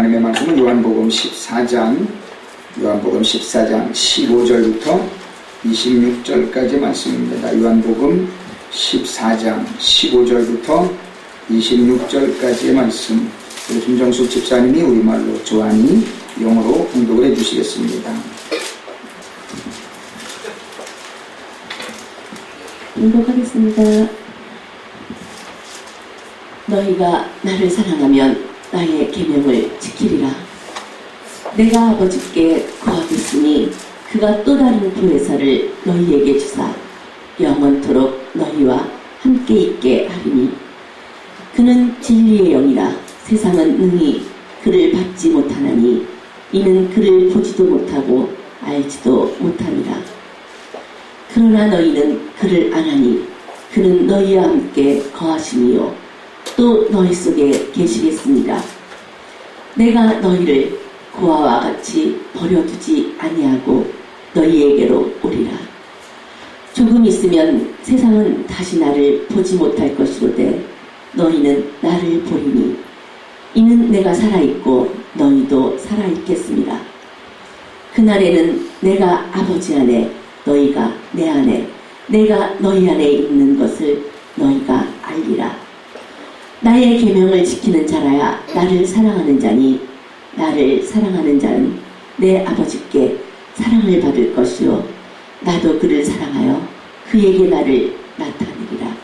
하나님의 말씀은 요한복음 14장 15절부터 26절까지 말씀입니다. 요한복음 14장 15절부터 26절까지의 말씀, 김정숙 집사님이 우리말로, 조한이 영어로 봉독을 해주시겠습니다. 봉독하겠습니다. 너희가 나를 사랑하면 나의 계명을 지키리라. 내가 아버지께 구하겠으니 그가 또 다른 보혜사를 너희에게 주사 영원토록 너희와 함께 있게 하리니 그는 진리의 영이라. 세상은 능히 그를 받지 못하나니 이는 그를 보지도 못하고 알지도 못함이라. 그러나 너희는 그를 아나니 그는 너희와 함께 거하시니요 또 너희 속에 계시겠습니다. 내가 너희를 고아와 같이 버려두지 아니하고 너희에게로 오리라. 조금 있으면 세상은 다시 나를 보지 못할 것이로되 너희는 나를 보리니 이는 내가 살아있고 너희도 살아있겠습니다. 그날에는 내가 아버지 안에 너희가 내 안에 내가 너희 안에 있는 것을 너희가 알리라. 나의 계명을 지키는 자라야 나를 사랑하는 자니 나를 사랑하는 자는 내 아버지께 사랑을 받을 것이요 나도 그를 사랑하여 그에게 나를 나타내리라.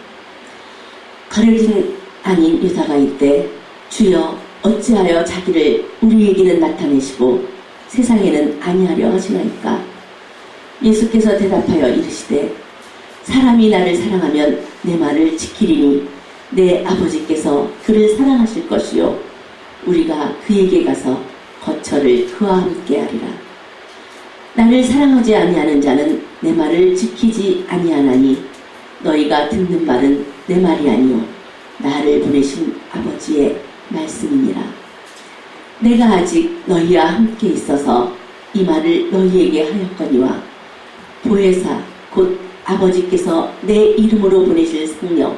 가룟 아닌 유다가 이르되 주여 어찌하여 자기를 우리에게는 나타내시고 세상에는 아니하려 하시나이까. 예수께서 대답하여 이르시되 사람이 나를 사랑하면 내 말을 지키리니 내 아버지께서 그를 사랑하실 것이요 우리가 그에게 가서 거처를 그와 함께 하리라. 나를 사랑하지 아니하는 자는 내 말을 지키지 아니하나니 너희가 듣는 말은 내 말이 아니요 나를 보내신 아버지의 말씀이니라. 내가 아직 너희와 함께 있어서 이 말을 너희에게 하였거니와 보혜사 곧 아버지께서 내 이름으로 보내실 성령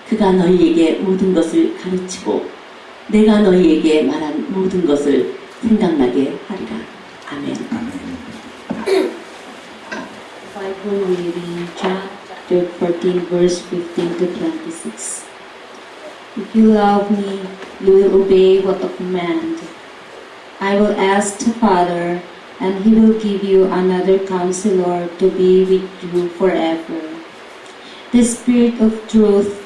그가 너희에게 모든 것을 가르치고 내가 너희에게 말한 모든 것을 생각나게 하리라. 아멘. Bible reading, chapter 14, verse 15 to 26. If you love me, you will obey what I command. I will ask the Father, and he will give you another counselor to be with you forever. The Spirit of truth.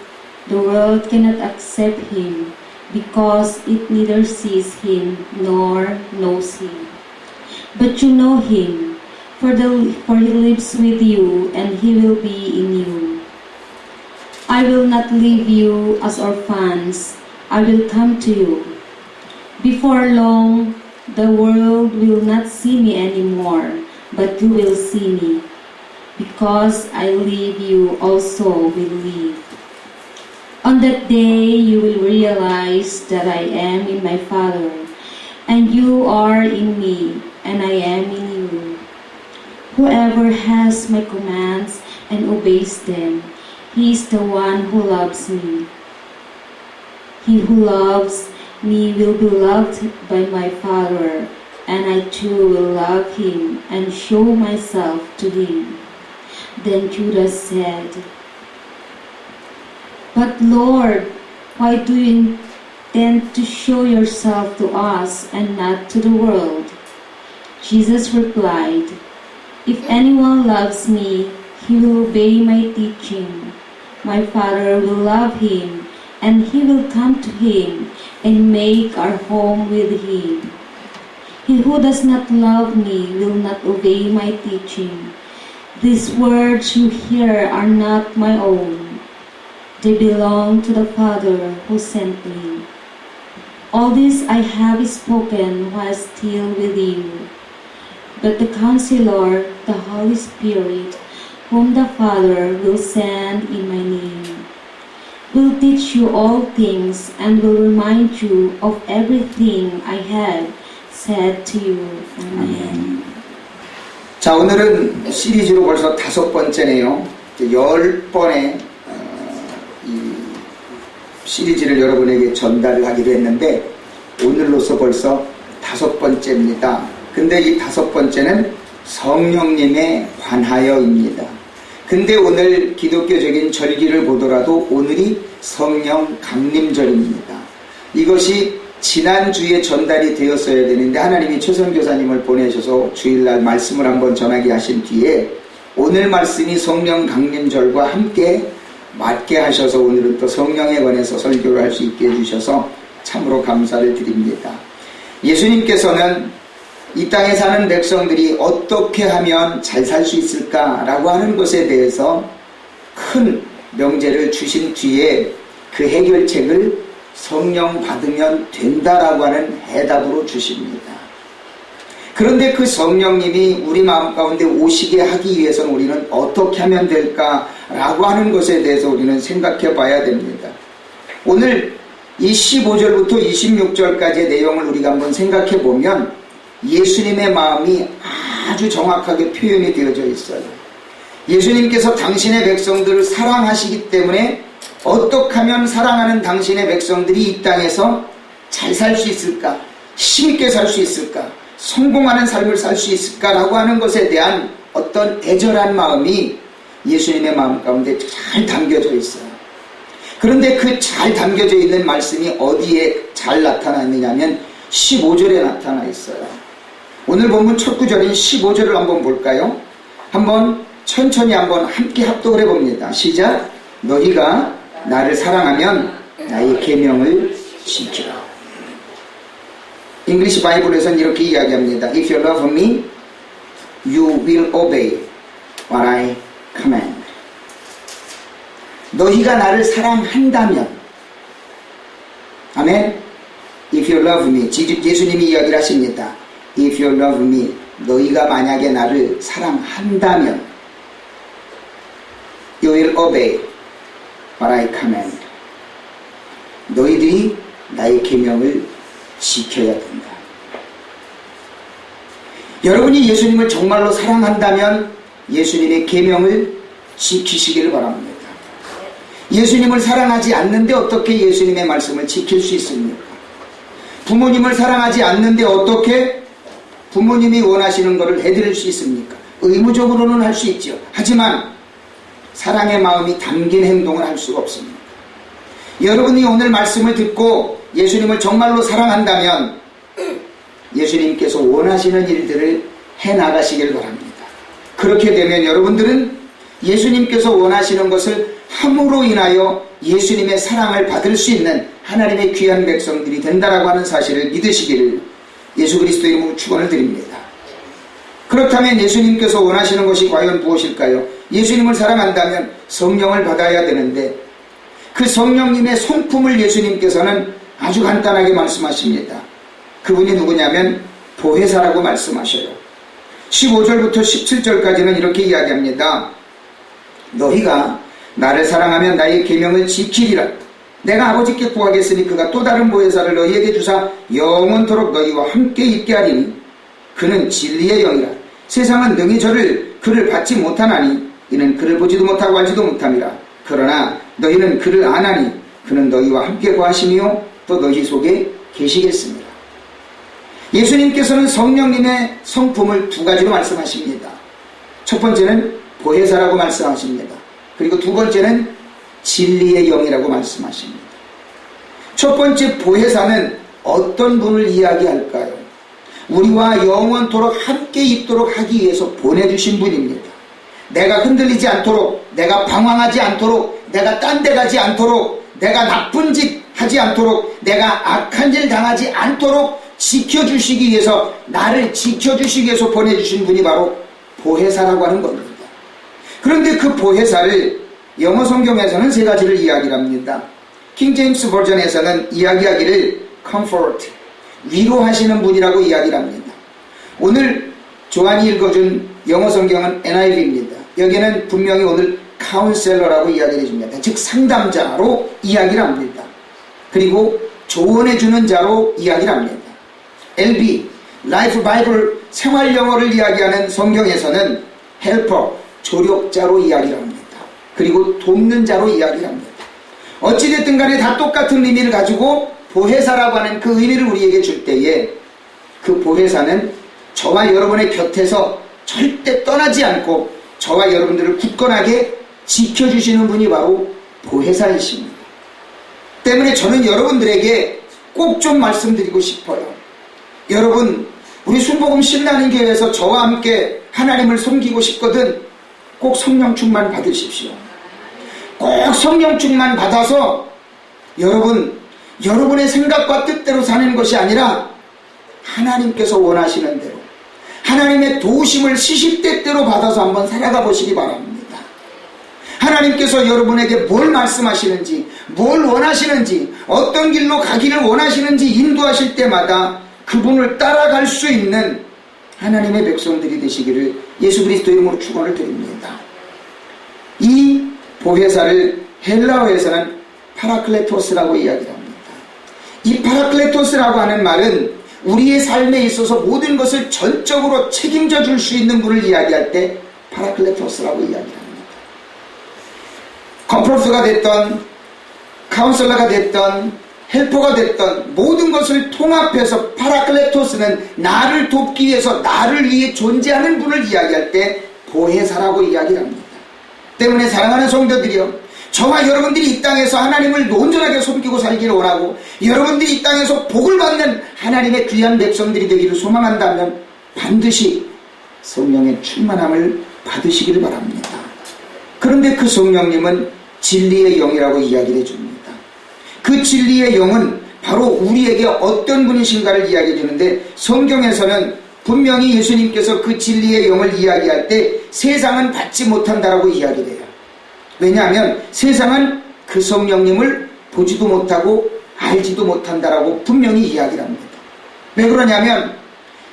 The world cannot accept him because it neither sees him nor knows him. But you know him, for he lives with you and he will be in you. I will not leave you as orphans. I will come to you. Before long, the world will not see me anymore, but you will see me. Because I live, you also will live. On that day you will realize that I am in my Father, and you are in me, and I am in you. Whoever has my commands and obeys them, he is the one who loves me. He who loves me will be loved by my Father, and I too will love him and show myself to him. Then Judas said, But Lord, why do you intend to show yourself to us and not to the world? Jesus replied, If anyone loves me, he will obey my teaching. My Father will love him, and he will come to him and make our home with him. He who does not love me will not obey my teaching. These words you hear are not my own. They belong to the Father who sent me. All this I have spoken while still with you. But the Counselor, the Holy Spirit, whom the Father will send in my name, will teach you all things and will remind you of everything I have said to you. Amen. 자, 오늘은 시리즈로 벌써 5번째네요. 10번의 이 시리즈를 여러분에게 전달을 하기로 했는데 오늘로서 벌써 다섯 번째입니다. 근데 이 다섯 번째는 성령님에 관하여입니다. 근데 오늘 기독교적인 절기를 보더라도 오늘이 성령 강림절입니다. 이것이 지난주에 전달이 되었어야 되는데 하나님이 최선 교사님을 보내셔서 주일날 말씀을 한번 전하게 하신 뒤에 오늘 말씀이 성령 강림절과 함께 맞게 하셔서 오늘은 또 성령에 관해서 설교를 할 수 있게 해주셔서 참으로 감사를 드립니다. 예수님께서는 이 땅에 사는 백성들이 어떻게 하면 잘 살 수 있을까라고 하는 것에 대해서 큰 명제를 주신 뒤에 그 해결책을 성령 받으면 된다라고 하는 해답으로 주십니다. 그런데 그 성령님이 우리 마음 가운데 오시게 하기 위해서는 우리는 어떻게 하면 될까라고 하는 것에 대해서 우리는 생각해 봐야 됩니다. 오늘 이 15절부터 26절까지의 내용을 우리가 한번 생각해 보면 예수님의 마음이 아주 정확하게 표현이 되어져 있어요. 예수님께서 당신의 백성들을 사랑하시기 때문에 어떻게 하면 사랑하는 당신의 백성들이 이 땅에서 잘 살 수 있을까? 힘있게 살 수 있을까? 성공하는 삶을 살 수 있을까라고 하는 것에 대한 어떤 애절한 마음이 예수님의 마음 가운데 잘 담겨져 있어요. 그런데 그 잘 담겨져 있는 말씀이 어디에 잘 나타나 있느냐면 15절에 나타나 있어요. 오늘 본문 첫 구절인 15절을 한번 볼까요? 한번 천천히 한번 함께 합독을 해봅니다. 시작. 너희가 나를 사랑하면 나의 계명을 지키라. 잉글리시 바이블에서는 이렇게 이야기합니다. If you love me, you will obey what I command. 너희가 나를 사랑한다면, 아멘. If you love me, 예수님이 이야기를 하십니다. If you love me, 너희가 만약에 나를 사랑한다면, you will obey what I command. 너희들이 나의 계명을 지켜야 된다. 여러분이 예수님을 정말로 사랑한다면 예수님의 계명을 지키시기를 바랍니다. 예수님을 사랑하지 않는데 어떻게 예수님의 말씀을 지킬 수 있습니까? 부모님을 사랑하지 않는데 어떻게 부모님이 원하시는 것을 해드릴 수 있습니까? 의무적으로는 할 수 있죠. 하지만 사랑의 마음이 담긴 행동을 할 수가 없습니다. 여러분이 오늘 말씀을 듣고 예수님을 정말로 사랑한다면 예수님께서 원하시는 일들을 해나가시길 바랍니다. 그렇게 되면 여러분들은 예수님께서 원하시는 것을 함으로 인하여 예수님의 사랑을 받을 수 있는 하나님의 귀한 백성들이 된다라고 하는 사실을 믿으시기를 예수 그리스도의 이름으로 축원을 드립니다. 그렇다면 예수님께서 원하시는 것이 과연 무엇일까요? 예수님을 사랑한다면 성령을 받아야 되는데 그 성령님의 성품을 예수님께서는 아주 간단하게 말씀하십니다. 그분이 누구냐면 보혜사라고 말씀하셔요. 15절부터 17절까지는 이렇게 이야기합니다. 너희가 나를 사랑하면 나의 계명을 지키리라. 내가 아버지께 구하겠으니 그가 또 다른 보혜사를 너희에게 주사 영원토록 너희와 함께 있게 하리니 그는 진리의 영이라. 세상은 능히 그를 받지 못하나니 이는 그를 보지도 못하고 알지도 못함이라. 그러나 너희는 그를 아나니 그는 너희와 함께 거하시며 또 너희 속에 계시겠습니다. 예수님께서는 성령님의 성품을 두 가지로 말씀하십니다. 첫 번째는 보혜사라고 말씀하십니다. 그리고 두 번째는 진리의 영이라고 말씀하십니다. 첫 번째 보혜사는 어떤 분을 이야기할까요? 우리와 영원토록 함께 있도록 하기 위해서 보내주신 분입니다. 내가 흔들리지 않도록, 내가 방황하지 않도록, 내가 딴 데 가지 않도록, 내가 나쁜 짓 하지 않도록, 내가 악한 일 당하지 않도록 지켜주시기 위해서, 나를 지켜주시기 위해서 보내주신 분이 바로 보혜사라고 하는 겁니다. 그런데 그 보혜사를 영어 성경에서는 세 가지를 이야기합니다. 킹 제임스 버전에서는 이야기하기를 comfort, 위로하시는 분이라고 이야기를 합니다. 오늘 조한이 읽어준 영어 성경은 NIV입니다. 여기는 분명히 오늘 카운셀러라고 이야기를 해줍니다. 즉 상담자로 이야기를 합니다. 그리고 조언해주는 자로 이야기를 합니다. LB, 라이프 바이블 생활 영어를 이야기하는 성경에서는 헬퍼, 조력자로 이야기를 합니다. 그리고 돕는 자로 이야기를 합니다. 어찌됐든 간에 다 똑같은 의미를 가지고 보혜사라고 하는 그 의미를 우리에게 줄 때에 그 보혜사는 저와 여러분의 곁에서 절대 떠나지 않고 저와 여러분들을 굳건하게 지켜주시는 분이 바로 보혜사이십니다. 때문에 저는 여러분들에게 꼭 좀 말씀드리고 싶어요. 여러분, 우리 순복음 신나는 교회에서 저와 함께 하나님을 섬기고 싶거든 꼭 성령 충만 받으십시오. 꼭 성령 충만 받아서 여러분의 생각과 뜻대로 사는 것이 아니라 하나님께서 원하시는 대로 하나님의 도우심을 시시때때로 받아서 한번 살아가 보시기 바랍니다. 하나님께서 여러분에게 뭘 말씀하시는지, 뭘 원하시는지, 어떤 길로 가기를 원하시는지 인도하실 때마다 그분을 따라갈 수 있는 하나님의 백성들이 되시기를 예수 그리스도 이름으로 축원을 드립니다. 이 보혜사를 헬라어에서는 파라클레토스라고 이야기합니다. 이 파라클레토스라고 하는 말은 우리의 삶에 있어서 모든 것을 전적으로 책임져 줄 수 있는 분을 이야기할 때 파라클레토스라고 이야기합니다. 컴프로스가 됐던 카운슬러가 됐던 헬퍼가 됐던 모든 것을 통합해서 파라클레토스는 나를 돕기 위해서 나를 위해 존재하는 분을 이야기할 때 보혜사라고 이야기합니다. 때문에 사랑하는 성도들이여, 저와 여러분들이 이 땅에서 하나님을 온전하게 섬기고 살기를 원하고 여러분들이 이 땅에서 복을 받는 하나님의 귀한 백성들이 되기를 소망한다면 반드시 성령의 충만함을 받으시기를 바랍니다. 그런데 그 성령님은 진리의 영이라고 이야기를 해줍니다. 그 진리의 영은 바로 우리에게 어떤 분이신가를 이야기해 주는데, 성경에서는 분명히 예수님께서 그 진리의 영을 이야기할 때 세상은 받지 못한다라고 이야기를 해요. 왜냐하면 세상은 그 성령님을 보지도 못하고 알지도 못한다라고 분명히 이야기를 합니다. 왜 그러냐면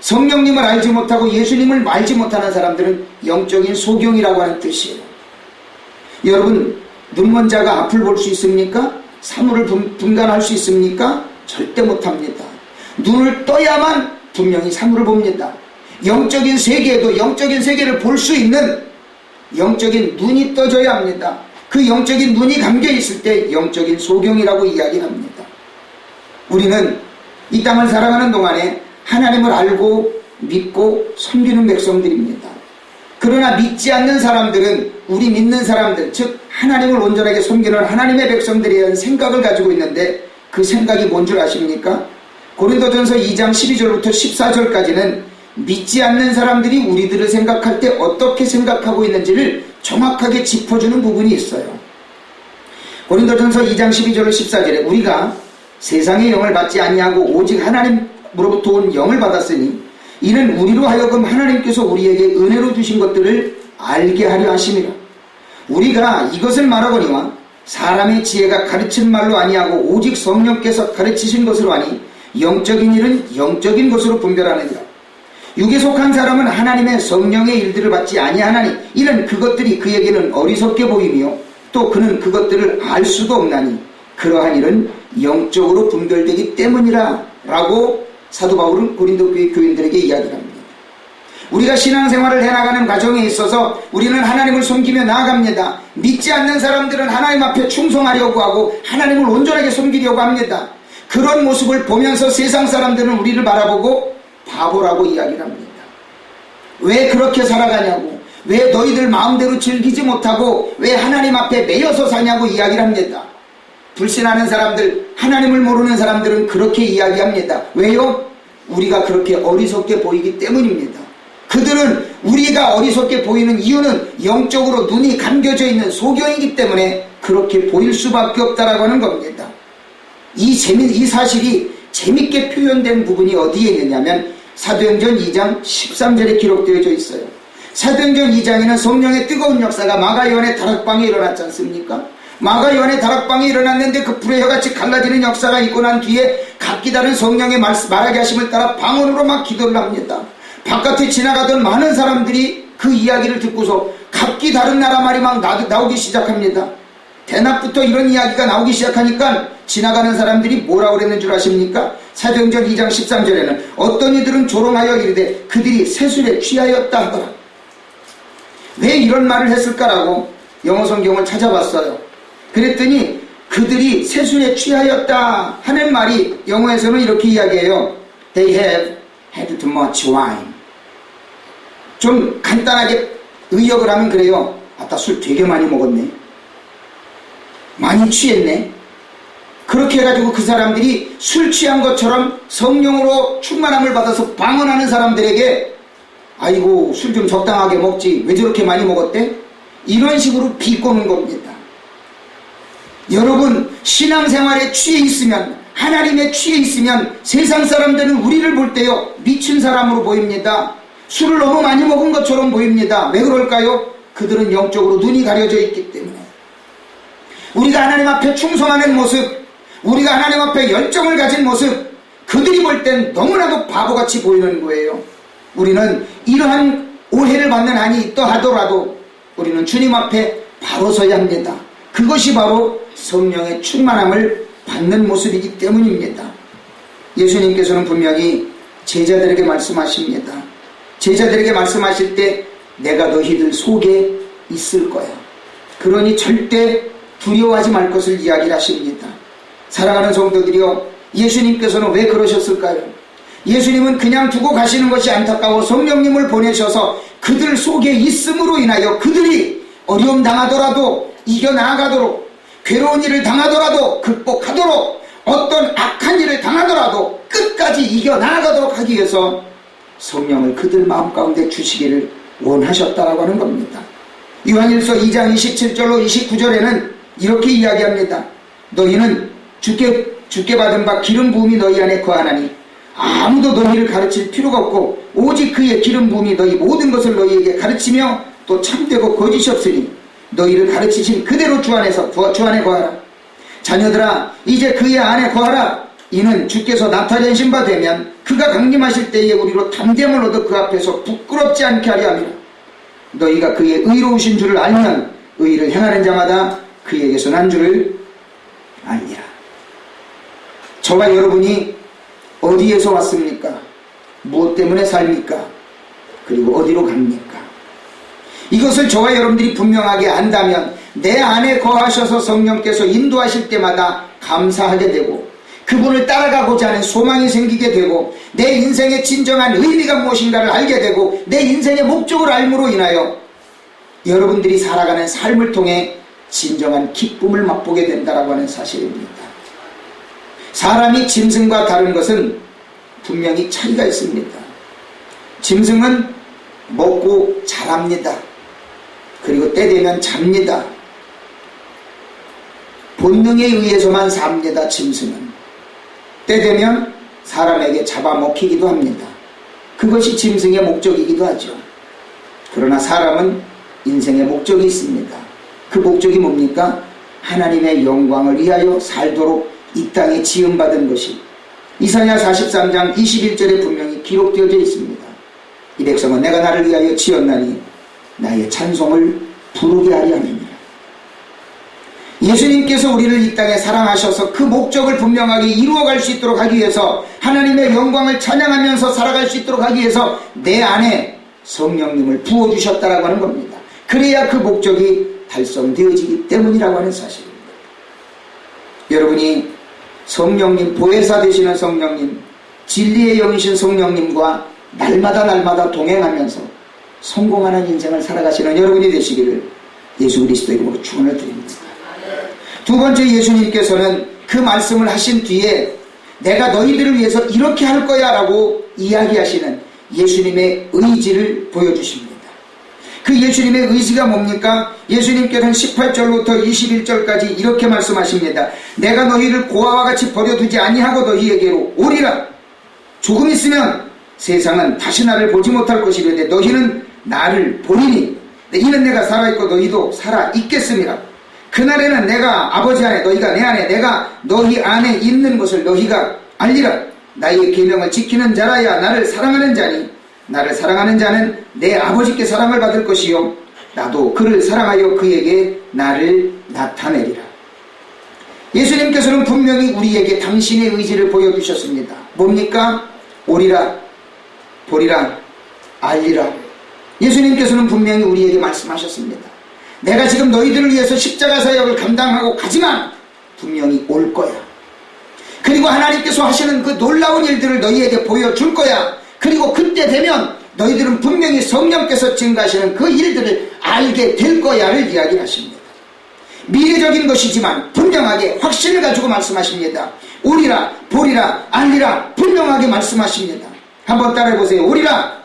성령님을 알지 못하고 예수님을 알지 못하는 사람들은 영적인 소경이라고 하는 뜻이에요. 여러분, 눈먼 자가 앞을 볼 수 있습니까? 사물을 분간할 수 있습니까? 절대 못합니다. 눈을 떠야만 분명히 사물을 봅니다. 영적인 세계에도 영적인 세계를 볼 수 있는 영적인 눈이 떠져야 합니다. 그 영적인 눈이 감겨 있을 때 영적인 소경이라고 이야기합니다. 우리는 이 땅을 살아가는 동안에 하나님을 알고 믿고 섬기는 백성들입니다. 그러나 믿지 않는 사람들은 우리 믿는 사람들, 즉 하나님을 온전하게 섬기는 하나님의 백성들에 대한 생각을 가지고 있는데, 그 생각이 뭔 줄 아십니까? 고린도전서 2장 12절부터 14절까지는 믿지 않는 사람들이 우리들을 생각할 때 어떻게 생각하고 있는지를 정확하게 짚어주는 부분이 있어요. 고린도전서 2장 12절 14절에 우리가 세상의 영을 받지 아니하고 오직 하나님으로부터 온 영을 받았으니 이는 우리로 하여금 하나님께서 우리에게 은혜로 주신 것들을 알게 하려 하심이라. 우리가 이것을 말하거니와 사람의 지혜가 가르친 말로 아니하고 오직 성령께서 가르치신 것으로 하니 영적인 일은 영적인 것으로 분별하느니라. 육에 속한 사람은 하나님의 성령의 일들을 받지 아니하나니 이는 그것들이 그에게는 어리석게 보이며 또 그는 그것들을 알 수도 없나니 그러한 일은 영적으로 분별되기 때문이라 라고 사도 바울은 고린도 교회 교인들에게 이야기를 합니다. 우리가 신앙생활을 해나가는 과정에 있어서 우리는 하나님을 섬기며 나아갑니다. 믿지 않는 사람들은 하나님 앞에 충성하려고 하고 하나님을 온전하게 섬기려고 합니다. 그런 모습을 보면서 세상 사람들은 우리를 바라보고 바보라고 이야기를 합니다. 왜 그렇게 살아가냐고, 왜 너희들 마음대로 즐기지 못하고 왜 하나님 앞에 매여서 사냐고 이야기를 합니다. 불신하는 사람들, 하나님을 모르는 사람들은 그렇게 이야기합니다. 왜요? 우리가 그렇게 어리석게 보이기 때문입니다. 그들은 우리가 어리석게 보이는 이유는 영적으로 눈이 감겨져 있는 소경이기 때문에 그렇게 보일 수밖에 없다라고 하는 겁니다. 이 사실이 재밌게 표현된 부분이 어디에 있느냐면 사도행전 2장 13절에 기록되어져 있어요. 사도행전 2장에는 성령의 뜨거운 역사가 마가요한의 다락방에 일어났지 않습니까? 마가요한의 다락방에 일어났는데 그 불의 혀같이 갈라지는 역사가 있고 난 뒤에 각기 다른 성령의 말하게 하심을 따라 방언으로 막 기도를 합니다. 바깥에 지나가던 많은 사람들이 그 이야기를 듣고서 각기 다른 나라 말이 막 나오기 시작합니다. 대낮부터 이런 이야기가 나오기 시작하니까 지나가는 사람들이 뭐라고 그랬는 줄 아십니까? 사도행전 2장 13절에는 어떤 이들은 조롱하여 이르되 그들이 세술에 취하였다 하더라. 왜 이런 말을 했을까라고 영어 성경을 찾아봤어요. 그랬더니 그들이 세술에 취하였다 하는 말이 영어에서는 이렇게 이야기해요. They have had much wine. 좀 간단하게 의역을 하면 그래요. 아따 술 되게 많이 먹었네. 많이 취했네. 그렇게 해가지고 그 사람들이 술 취한 것처럼 성령으로 충만함을 받아서 방언하는 사람들에게 아이고 술 좀 적당하게 먹지 왜 저렇게 많이 먹었대? 이런 식으로 비꼬는 겁니다. 여러분 신앙생활에 취해 있으면 하나님에 취해 있으면 세상 사람들은 우리를 볼 때요 미친 사람으로 보입니다. 술을 너무 많이 먹은 것처럼 보입니다. 왜 그럴까요? 그들은 영적으로 눈이 가려져 있기 때문에. 우리가 하나님 앞에 충성하는 모습, 우리가 하나님 앞에 열정을 가진 모습, 그들이 볼 땐 너무나도 바보같이 보이는 거예요. 우리는 이러한 오해를 받는 한이 있다 하더라도 우리는 주님 앞에 바로 서야 합니다. 그것이 바로 성령의 충만함을 받는 모습이기 때문입니다. 예수님께서는 분명히 제자들에게 말씀하십니다. 제자들에게 말씀하실 때 내가 너희들 속에 있을 거야. 그러니 절대 두려워하지 말 것을 이야기를 하십니다. 사랑하는 성도들이여, 예수님께서는 왜 그러셨을까요? 예수님은 그냥 두고 가시는 것이 안타까워 성령님을 보내셔서 그들 속에 있음으로 인하여 그들이 어려움 당하더라도 이겨나가도록, 괴로운 일을 당하더라도 극복하도록, 어떤 악한 일을 당하더라도 끝까지 이겨나가도록 하기 위해서 성령을 그들 마음 가운데 주시기를 원하셨다라고 하는 겁니다. 요한일서 2장 27절로 29절에는 이렇게 이야기합니다. 너희는 주께 받은 바 기름 부음이 너희 안에 거하나니 아무도 너희를 가르칠 필요가 없고 오직 그의 기름 부음이 너희 모든 것을 너희에게 가르치며 또 참되고 거짓이 없으니 너희를 가르치신 그대로 주 안에 거하라. 자녀들아 이제 그의 안에 거하라. 이는 주께서 나타내신 바 되면 그가 강림하실 때에 우리로 담대함을 얻어 그 앞에서 부끄럽지 않게 하려 함이라. 너희가 그의 의로우신 줄을 알면 의를 행하는 자마다 그에게서 난 줄을 아니라. 저와 여러분이 어디에서 왔습니까? 무엇 때문에 삽니까? 그리고 어디로 갑니까? 이것을 저와 여러분들이 분명하게 안다면 내 안에 거하셔서 성령께서 인도하실 때마다 감사하게 되고 그분을 따라가고자 하는 소망이 생기게 되고 내 인생의 진정한 의미가 무엇인가를 알게 되고 내 인생의 목적을 알므로 인하여 여러분들이 살아가는 삶을 통해 진정한 기쁨을 맛보게 된다라고 하는 사실입니다. 사람이 짐승과 다른 것은 분명히 차이가 있습니다. 짐승은 먹고 자랍니다. 그리고 때 되면 잡니다. 본능에 의해서만 삽니다. 짐승은 때 되면 사람에게 잡아먹히기도 합니다. 그것이 짐승의 목적이기도 하죠. 그러나 사람은 인생의 목적이 있습니다. 그 목적이 뭡니까? 하나님의 영광을 위하여 살도록 이 땅에 지음받은 것이 이사야 43장 21절에 분명히 기록되어져 있습니다. 이 백성은 내가 나를 위하여 지었나니 나의 찬송을 부르게 하려 함이니라. 예수님께서 우리를 이 땅에 사랑하셔서 그 목적을 분명하게 이루어갈 수 있도록 하기 위해서 하나님의 영광을 찬양하면서 살아갈 수 있도록 하기 위해서 내 안에 성령님을 부어주셨다라고 하는 겁니다. 그래야 그 목적이 달성되어지기 때문이라고 하는 사실입니다. 여러분이 성령님, 보혜사 되시는 성령님, 진리의 영이신 성령님과 날마다 동행하면서 성공하는 인생을 살아가시는 여러분이 되시기를 예수 그리스도 이름으로 축원을 드립니다. 두 번째, 예수님께서는 그 말씀을 하신 뒤에 내가 너희들을 위해서 이렇게 할 거야 라고 이야기하시는 예수님의 의지를 보여주십니다. 그 예수님의 의지가 뭡니까? 예수님께서는 18절부터 21절까지 이렇게 말씀하십니다. 내가 너희를 고아와 같이 버려두지 아니하고 너희에게로 오리라. 조금 있으면 세상은 다시 나를 보지 못할 것이려되 너희는 나를 보리니 이는 내가 살아있고 너희도 살아있겠음이라. 그날에는 내가 아버지 안에 너희가 내 안에 내가 너희 안에 있는 것을 너희가 알리라. 나의 계명을 지키는 자라야 나를 사랑하는 자니 나를 사랑하는 자는 내 아버지께 사랑을 받을 것이요 나도 그를 사랑하여 그에게 나를 나타내리라. 예수님께서는 분명히 우리에게 당신의 의지를 보여주셨습니다. 뭡니까? 오리라, 보리라, 알리라. 예수님께서는 분명히 우리에게 말씀하셨습니다. 내가 지금 너희들을 위해서 십자가 사역을 감당하고 가지만 분명히 올 거야. 그리고 하나님께서 하시는 그 놀라운 일들을 너희에게 보여줄 거야. 그리고 그 되면 너희들은 분명히 성령께서 증가하시는 그 일들을 알게 될 거야를 이야기하십니다. 미래적인 것이지만 분명하게 확신을 가지고 말씀하십니다. 오리라, 보리라, 알리라 분명하게 말씀하십니다. 한번 따라해보세요. 오리라,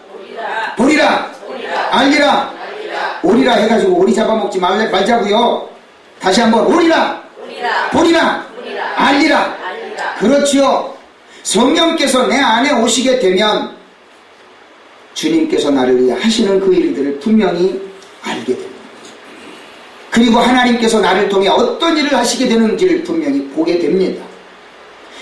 보리라, 알리라. 오리라 해가지고 오리 잡아먹지 말자고요. 다시 한번 오리라, 보리라, 알리라. 그렇지요. 성령께서 내 안에 오시게 되면 주님께서 나를 위해 하시는 그 일들을 분명히 알게 됩니다. 그리고 하나님께서 나를 통해 어떤 일을 하시게 되는지를 분명히 보게 됩니다.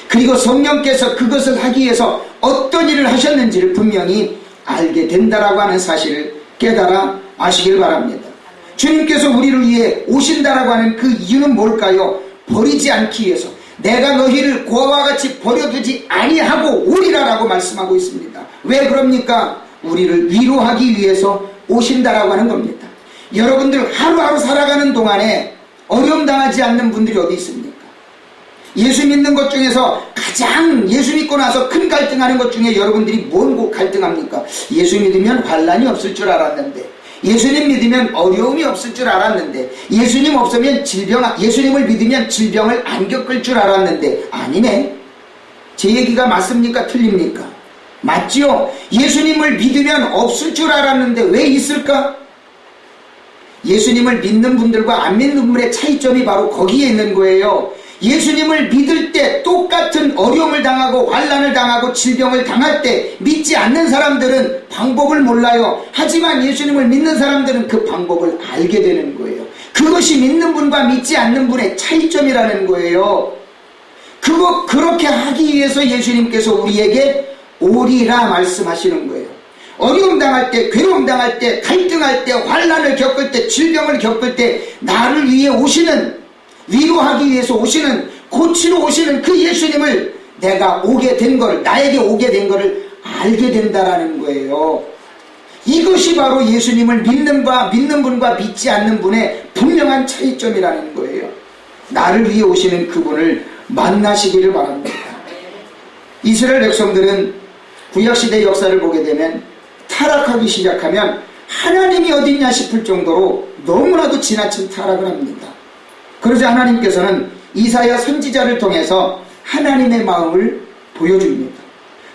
그리고 성령께서 그것을 하기 위해서 어떤 일을 하셨는지를 분명히 알게 된다라고 하는 사실을 깨달아 아시길 바랍니다. 주님께서 우리를 위해 오신다라고 하는 그 이유는 뭘까요? 버리지 않기 위해서. 내가 너희를 고아와 같이 버려두지 아니하고 오리라라고 말씀하고 있습니다. 왜 그럽니까? 우리를 위로하기 위해서 오신다라고 하는 겁니다. 여러분들 하루하루 살아가는 동안에 어려움 당하지 않는 분들이 어디 있습니까? 예수 믿는 것 중에서 가장 예수 믿고 나서 큰 갈등하는 것 중에 여러분들이 뭔 갈등합니까? 예수 믿으면 환난이 없을 줄 알았는데, 예수님 믿으면 어려움이 없을 줄 알았는데, 예수님 없으면 예수님을 믿으면 질병을 안 겪을 줄 알았는데, 아니네. 제 얘기가 맞습니까? 틀립니까? 맞지요? 예수님을 믿으면 없을 줄 알았는데 왜 있을까? 예수님을 믿는 분들과 안 믿는 분들의 차이점이 바로 거기에 있는 거예요. 예수님을 믿을 때 똑같은 어려움을 당하고 환난을 당하고 질병을 당할 때 믿지 않는 사람들은 방법을 몰라요. 하지만 예수님을 믿는 사람들은 그 방법을 알게 되는 거예요. 그것이 믿는 분과 믿지 않는 분의 차이점이라는 거예요. 그렇게 하기 위해서 예수님께서 우리에게 오리라 말씀하시는 거예요. 어려움 당할 때, 괴로움 당할 때, 갈등할 때, 환난을 겪을 때, 질병을 겪을 때 나를 위해 오시는, 위로하기 위해서 오시는, 고치러 오시는 그 예수님을 내가 오게 된 걸, 나에게 오게 된 거를 알게 된다라는 거예요. 이것이 바로 예수님을 믿는 분과 믿지 않는 분의 분명한 차이점이라는 거예요. 나를 위해 오시는 그분을 만나시기를 바랍니다. 이스라엘 백성들은 구약시대 역사를 보게 되면 타락하기 시작하면 하나님이 어딨냐 싶을 정도로 너무나도 지나친 타락을 합니다. 그러자 하나님께서는 이사야 선지자를 통해서 하나님의 마음을 보여줍니다.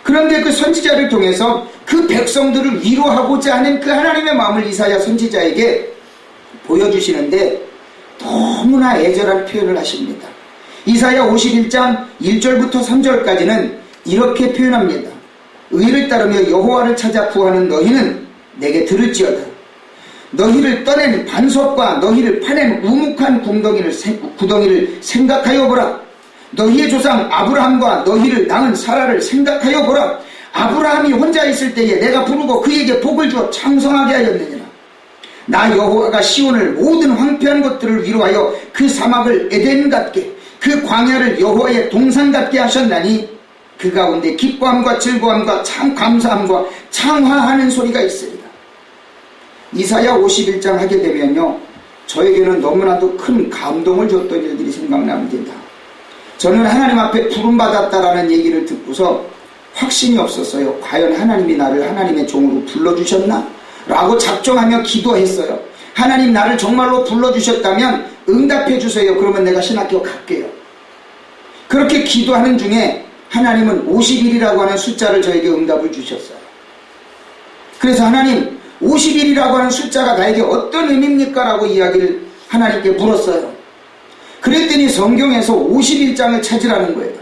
그런데 그 선지자를 통해서 그 백성들을 위로하고자 하는 그 하나님의 마음을 이사야 선지자에게 보여주시는데 너무나 애절한 표현을 하십니다. 이사야 51장 1절부터 3절까지는 이렇게 표현합니다. 의를 따르며 여호와를 찾아 구하는 너희는 내게 들을지어다. 너희를 떠낸 반석과 너희를 파낸 우묵한 구덩이를 생각하여 보라. 너희의 조상 아브라함과 너희를 낳은 사라를 생각하여 보라. 아브라함이 혼자 있을 때에 내가 부르고 그에게 복을 주어 창성하게 하였느니라. 나 여호와가 시온을 모든 황폐한 것들을 위로하여 그 사막을 에덴 같게 그 광야를 여호와의 동산 같게 하셨나니 그 가운데 기뻐함과 즐거움과 참 감사함과 창화하는 소리가 있습니다. 이사야 51장 하게 되면요, 저에게는 너무나도 큰 감동을 줬던 일들이 생각납니다. 저는 하나님 앞에 부름받았다라는 얘기를 듣고서 확신이 없었어요. 과연 하나님이 나를 하나님의 종으로 불러주셨나? 라고 작정하며 기도했어요. 하나님 나를 정말로 불러주셨다면 응답해 주세요. 그러면 내가 신학교 갈게요. 그렇게 기도하는 중에 하나님은 50일이라고 하는 숫자를 저에게 응답을 주셨어요. 그래서 하나님 50일이라고 하는 숫자가 나에게 어떤 의미입니까? 라고 이야기를 하나님께 물었어요. 그랬더니 성경에서 51장을 찾으라는 거예요.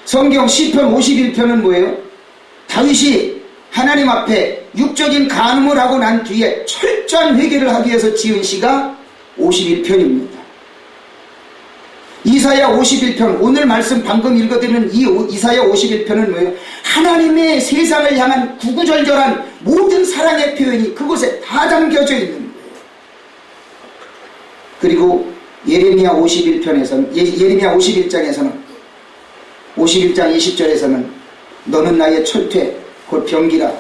성경 시편 51편은 뭐예요? 다윗이 하나님 앞에 육적인 간음을 하고 난 뒤에 철저한 회개를 하기 위해서 지은 시가 51편입니다. 이사야 51편, 오늘 말씀 방금 읽어드리는 이 이사야 51편은 뭐예요? 하나님의 세상을 향한 구구절절한 모든 사랑의 표현이 그곳에 다 담겨져 있는 거예요. 그리고 예레미야 51편에서는, 예레미야 51장에서는 51장 20절에서는 너는 나의 철퇴 곧 병기라,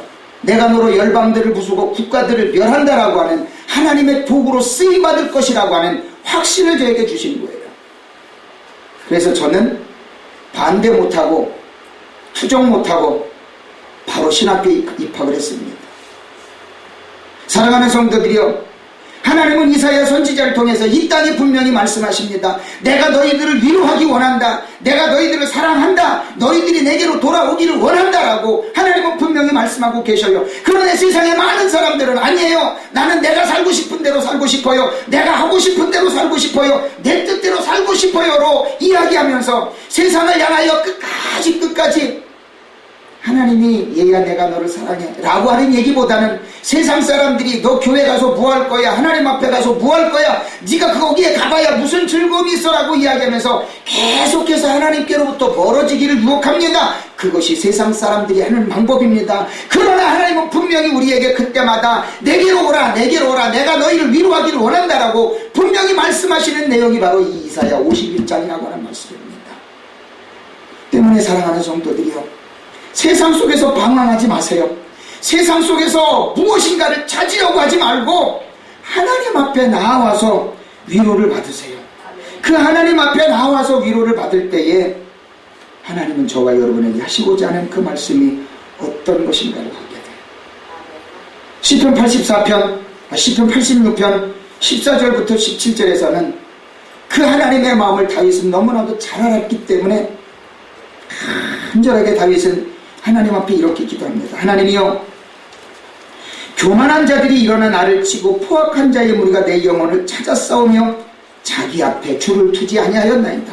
내가 너로 열방들을 부수고 국가들을 멸한다라고 하는 하나님의 도구로 쓰임받을 것이라고 하는 확신을 저에게 주신 거예요. 그래서 저는 반대 못하고 투정 못하고 바로 바로 신학교에 입학을 했습니다. 사랑하는 성도들이여, 하나님은 이사야 선지자를 통해서 이 땅에 분명히 말씀하십니다. 내가 너희들을 위로하기 원한다. 내가 너희들을 사랑한다. 너희들이 내게로 돌아오기를 원한다라고 하나님은 분명히 말씀하고 계셔요. 그런데 세상에 많은 사람들은 아니에요. 나는 내가 살고 싶은 대로 살고 싶어요. 내가 하고 싶은 대로 살고 싶어요. 내 뜻대로 살고 싶어요로 이야기하면서 세상을 향하여 끝까지 하나님이 얘야 내가 너를 사랑해 라고 하는 얘기보다는 세상 사람들이 너 교회 가서 뭐 할 거야, 하나님 앞에 가서 뭐 할 거야, 네가 거기에 가봐야 무슨 즐거움이 있어 라고 이야기하면서 계속해서 하나님께로부터 멀어지기를 유혹합니다. 그것이 세상 사람들이 하는 방법입니다. 그러나 하나님은 분명히 우리에게 그때마다 내게로 오라 내가 너희를 위로하기를 원한다라고 분명히 말씀하시는 내용이 바로 이 이사야 51장이라고 하는 말씀입니다. 때문에 사랑하는 성도들이요, 세상 속에서 방황하지 마세요. 세상 속에서 무엇인가를 찾으려고 하지 말고 하나님 앞에 나와서 위로를 받으세요. 그 하나님 앞에 나와서 위로를 받을 때에 하나님은 저와 여러분에게 하시고자 하는 그 말씀이 어떤 것인가를 알게 돼요. 시편 86편 14절부터 17절에서는 그 하나님의 마음을 다윗은 너무나도 잘 알았기 때문에 간절하게 다윗은 하나님 앞에 이렇게 기도합니다. 하나님이여, 교만한 자들이 일어나 나를 치고 포악한 자의 무리가 내 영혼을 찾아 싸우며 자기 앞에 줄을 두지 아니하였나이다.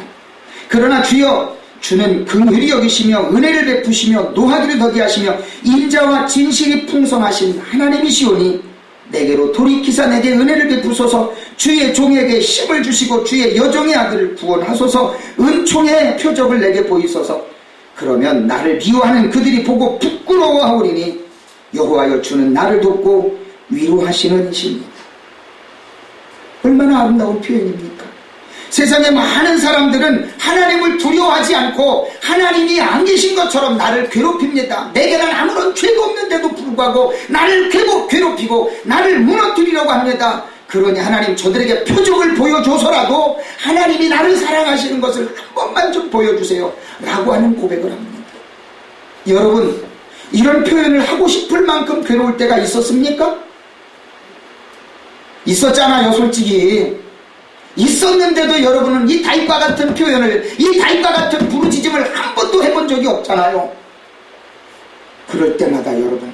그러나 주여, 주는 긍휼히 여기시며 은혜를 베푸시며 노하기를 더디하시며 인자와 진실이 풍성하신 하나님이시오니 내게로 돌이키사 내게 은혜를 베푸소서. 주의 종에게 힘을 주시고 주의 여종의 아들을 구원하소서. 은총의 표적을 내게 보이소서. 그러면 나를 미워하는 그들이 보고 부끄러워하오리니 여호와여, 주는 나를 돕고 위로하시는 이십니다. 얼마나 아름다운 표현입니까? 세상에 많은 사람들은 하나님을 두려워하지 않고 하나님이 안 계신 것처럼 나를 괴롭힙니다. 내게는 아무런 죄도 없는데도 불구하고 나를 괴롭히고 나를 무너뜨리려고 합니다. 그러니 하나님, 저들에게 표적을 보여줘서라도 하나님이 나를 사랑하시는 것을 한 번만 좀 보여주세요 라고 하는 고백을 합니다. 여러분, 이런 표현을 하고 싶을 만큼 괴로울 때가 있었습니까? 있었잖아요. 솔직히 있었는데도 여러분은 이 다윗과 같은 표현을, 이 다윗과 같은 부르짖음을 한 번도 해본 적이 없잖아요. 그럴 때마다 여러분,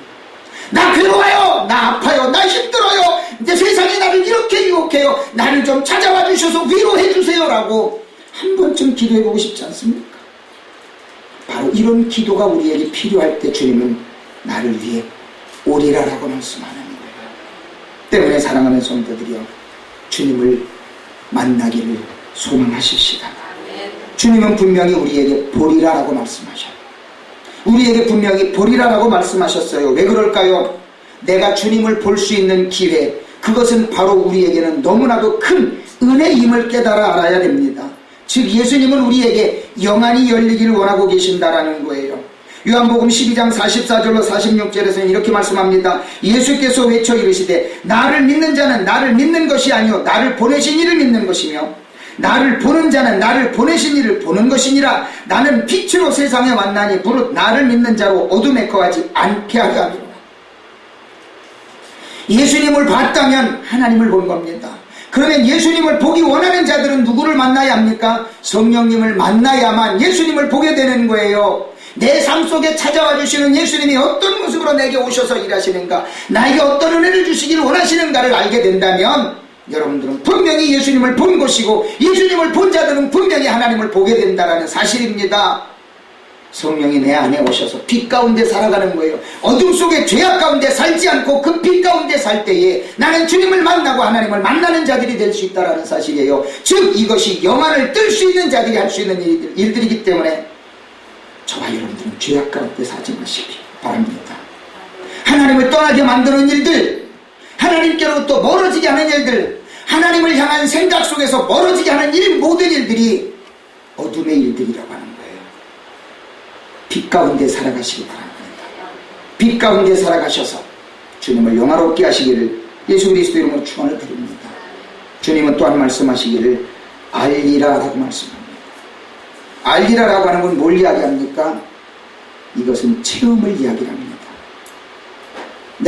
나 괴로워요, 나 아파요, 나 힘들어요, 이제 세상이 나를 이렇게 유혹해요, 나를 좀 찾아와 주셔서 위로해 주세요 라고 한 번쯤 기도해보고 싶지 않습니까? 바로 이런 기도가 우리에게 필요할 때 주님은 나를 위해 오리라 라고 말씀하는 거예요. 때문에 사랑하는 성도들이여, 주님을 만나기를 소망하십시다. 주님은 분명히 우리에게 보리라 라고 말씀하셔요. 우리에게 분명히 보리라 라고 말씀하셨어요. 왜 그럴까요? 내가 주님을 볼 수 있는 기회, 그것은 바로 우리에게는 너무나도 큰 은혜임을 깨달아 알아야 됩니다. 즉 예수님은 우리에게 영안이 열리기를 원하고 계신다라는 거예요. 요한복음 12장 44절로 46절에서는 이렇게 말씀합니다. 예수께서 외쳐 이르시되 나를 믿는 자는 나를 믿는 것이 아니요 나를 보내신 이를 믿는 것이며 나를 보는 자는 나를 보내신 이를 보는 것이니라. 나는 빛으로 세상에 왔나니 무릇 나를 믿는 자로 어둠에 거하지 않게 하려 함이로라. 예수님을 봤다면 하나님을 본 겁니다. 그러면 예수님을 보기 원하는 자들은 누구를 만나야 합니까? 성령님을 만나야만 예수님을 보게 되는 거예요. 내 삶 속에 찾아와 주시는 예수님이 어떤 모습으로 내게 오셔서 일하시는가, 나에게 어떤 은혜를 주시기를 원하시는가를 알게 된다면 여러분들은 분명히 예수님을 본 것이고 예수님을 본 자들은 분명히 하나님을 보게 된다는 사실입니다. 성령이 내 안에 오셔서 빛 가운데 살아가는 거예요. 어둠 속에 죄악 가운데 살지 않고 그 빛 가운데 살 때에 나는 주님을 만나고 하나님을 만나는 자들이 될 수 있다는 사실이에요. 즉 이것이 영안을 뜰 수 있는 자들이 할 수 있는 일들이기 때문에 저와 여러분들은 죄악 가운데 살지 마시기 바랍니다. 하나님을 떠나게 만드는 일들, 하나님께로부터 멀어지게 하는 일들, 하나님을 향한 생각 속에서 멀어지게 하는 모든 일들이 어둠의 일들이라고 하는 거예요. 빛 가운데 살아가시기 바랍니다. 빛 가운데 살아가셔서 주님을 영화롭게 하시기를 예수 그리스도 이름으로 축원을 드립니다. 주님은 또한 말씀하시기를 알리라 라고 말씀합니다. 알리라 라고 하는 건 뭘 이야기합니까? 이것은 체험을 이야기합니다.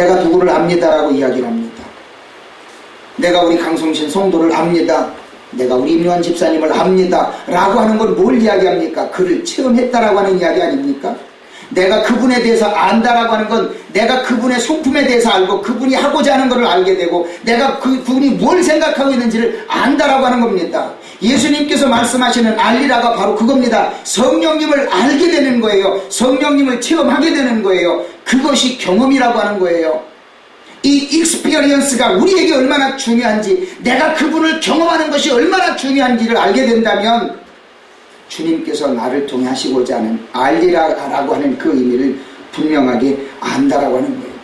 내가 누구를 압니다라고 이야기를 합니다. 내가 우리 강성신 성도를 압니다. 내가 우리 임요한 집사님을 압니다 라고 하는 건 뭘 이야기합니까? 그를 체험했다라고 하는 이야기 아닙니까? 내가 그분에 대해서 안다라고 하는 건 내가 그분의 성품에 대해서 알고 그분이 하고자 하는 것을 알게 되고 내가 그분이 뭘 생각하고 있는지를 안다라고 하는 겁니다. 예수님께서 말씀하시는 알리라가 바로 그겁니다. 성령님을 알게 되는 거예요. 성령님을 체험하게 되는 거예요. 그것이 경험이라고 하는 거예요. 이 익스피리언스가 우리에게 얼마나 중요한지, 내가 그분을 경험하는 것이 얼마나 중요한지를 알게 된다면 주님께서 나를 통해 하시고자 하는 알리라고 하는 그 의미를 분명하게 안다라고 하는 거예요.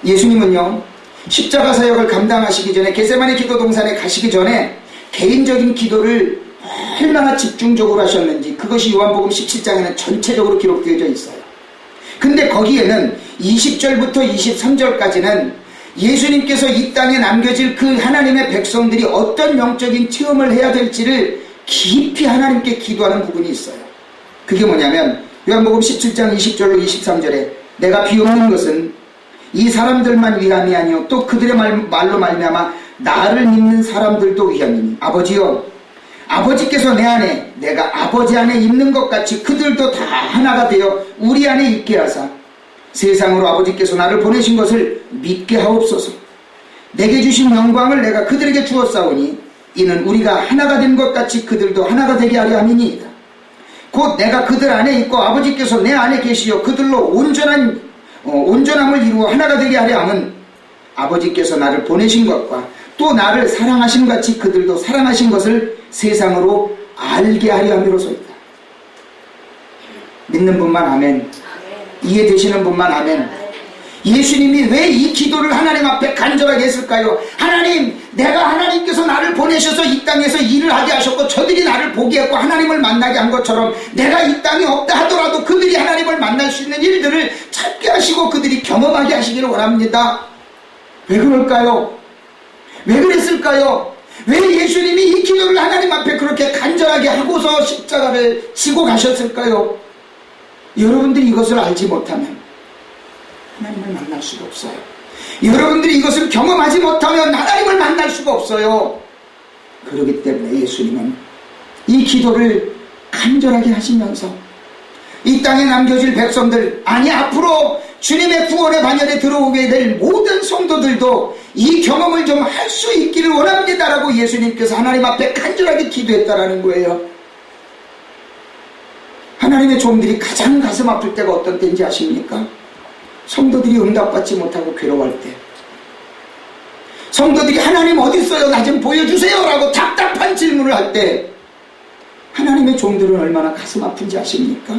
예수님은요, 십자가 사역을 감당하시기 전에 겟세마네 기도 동산에 가시기 전에 개인적인 기도를 얼마나 집중적으로 하셨는지 그것이 요한복음 17장에는 전체적으로 기록되어져 있어요. 근데 거기에는 20절부터 23절까지는 예수님께서 이 땅에 남겨질 그 하나님의 백성들이 어떤 영적인 체험을 해야 될지를 깊이 하나님께 기도하는 부분이 있어요. 그게 뭐냐면 요한복음 17장 20절로 23절에 내가 비옵는 것은 이 사람들만 위함이 아니요 또 그들의 말로 말미암아 나를 믿는 사람들도 위함이니 아버지여 아버지께서 내 안에 내가 아버지 안에 있는 것 같이 그들도 다 하나가 되어 우리 안에 있게 하사 세상으로 아버지께서 나를 보내신 것을 믿게 하옵소서. 내게 주신 영광을 내가 그들에게 주었사오니 이는 우리가 하나가 된 것 같이 그들도 하나가 되게 하려 함이니이다. 곧 내가 그들 안에 있고 아버지께서 내 안에 계시어 그들로 온전함을 이루어 하나가 되게 하려 함은 아버지께서 나를 보내신 것과 또 나를 사랑하신 같이 그들도 사랑하신 것을 세상으로 알게 하려 함이로소이다. 믿는 분만 아멘. 이해되시는 분만 아멘. 예수님이 왜 이 기도를 하나님 앞에 간절하게 했을까요? 하나님, 내가 하나님께서 나를 보내셔서 이 땅에서 일을 하게 하셨고 저들이 나를 보게 했고 하나님을 만나게 한 것처럼 내가 이 땅에 없다 하더라도 그들이 하나님을 만날 수 있는 일들을 찾게 하시고 그들이 경험하게 하시기를 원합니다. 왜 그럴까요? 왜 그랬을까요? 왜 예수님이 이 기도를 하나님 앞에 그렇게 간절하게 하고서 십자가를 지고 가셨을까요? 여러분들이 이것을 알지 못하면 하나님을 만날 수가 없어요. 여러분들이 이것을 경험하지 못하면 하나님을 만날 수가 없어요. 그렇기 때문에 예수님은 이 기도를 간절하게 하시면서 이 땅에 남겨질 백성들, 아니 앞으로 주님의 구원의 반열에 들어오게 될 모든 성도들도 이 경험을 좀 할 수 있기를 원합니다라고 예수님께서 하나님 앞에 간절하게 기도했다라는 거예요. 하나님의 종들이 가장 가슴 아플 때가 어떤 때인지 아십니까? 성도들이 응답받지 못하고 괴로워할 때, 성도들이 하나님 어디 있어요? 나 좀 보여주세요 라고 답답한 질문을 할 때 하나님의 종들은 얼마나 가슴 아픈지 아십니까?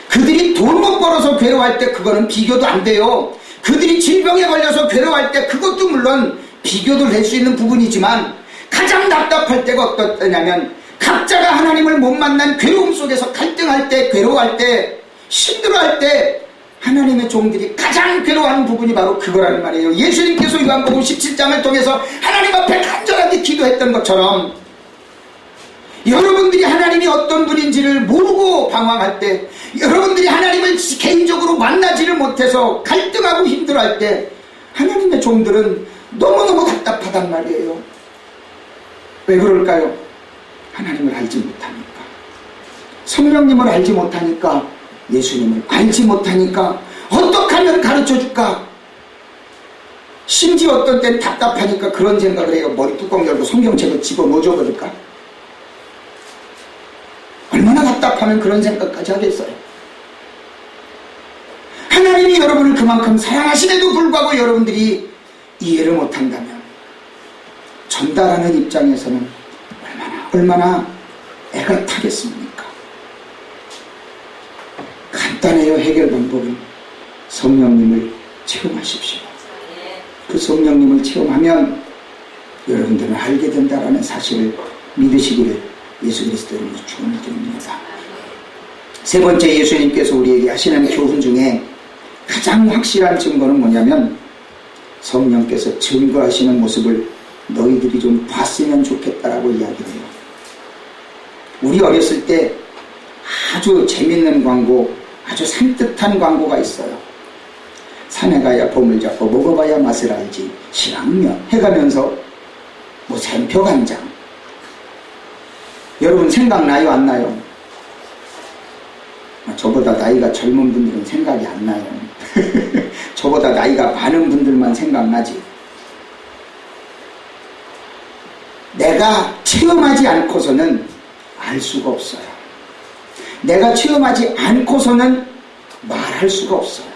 그들이 돈 못 벌어서 괴로워할 때 그거는 비교도 안 돼요. 그들이 질병에 걸려서 괴로워할 때 그것도 물론 비교도 될 수 있는 부분이지만 가장 답답할 때가 어떤 때냐면 각자가 하나님을 못 만난 괴로움 속에서 갈등할 때, 괴로워할 때, 힘들어할 때 하나님의 종들이 가장 괴로워하는 부분이 바로 그거라는 말이에요. 예수님께서 요한복음 17장을 통해서 하나님 앞에 간절하게 기도했던 것처럼 여러분들이 하나님이 어떤 분인지를 모르고 방황할 때, 여러분들이 하나님을 개인적으로 만나지를 못해서 갈등하고 힘들어할 때 하나님의 종들은 너무너무 답답하단 말이에요. 왜 그럴까요? 하나님을 알지 못하니까, 성령님을 알지 못하니까, 예수님을 알지 못하니까 어떻게 하면 가르쳐줄까? 심지어 어떤 때는 답답하니까 그런 생각을 해요. 머리 뚜껑 열고 성경책을 집어넣어줘 버릴까? 얼마나 답답하면 그런 생각까지 하겠어요. 하나님이 여러분을 그만큼 사랑하심에도 불구하고 여러분들이 이해를 못한다면 전달하는 입장에서는 얼마나 애가 타겠습니까? 간단해요. 해결 방법은 성령님을 체험하십시오. 그 성령님을 체험하면 여러분들은 알게 된다라는 사실을 믿으시기를 예수 그리스도로 축원을 드립니다. 세 번째, 예수님께서 우리에게 하시는 교훈 중에 가장 확실한 증거는 뭐냐면 성령께서 증거하시는 모습을 너희들이 좀 봤으면 좋겠다라고 이야기해요. 우리 어렸을 때 아주 재밌는 광고, 아주 산뜻한 광고가 있어요. 산에 가야 봄을 잡고 먹어봐야 맛을 알지. 신앙면 해가면서 뭐 샘표 간장. 여러분 생각나요 안 나요? 저보다 나이가 젊은 분들은 생각이 안 나요. 저보다 나이가 많은 분들만 생각나지. 내가 체험하지 않고서는 알 수가 없어요. 내가 체험하지 않고서는 말할 수가 없어요.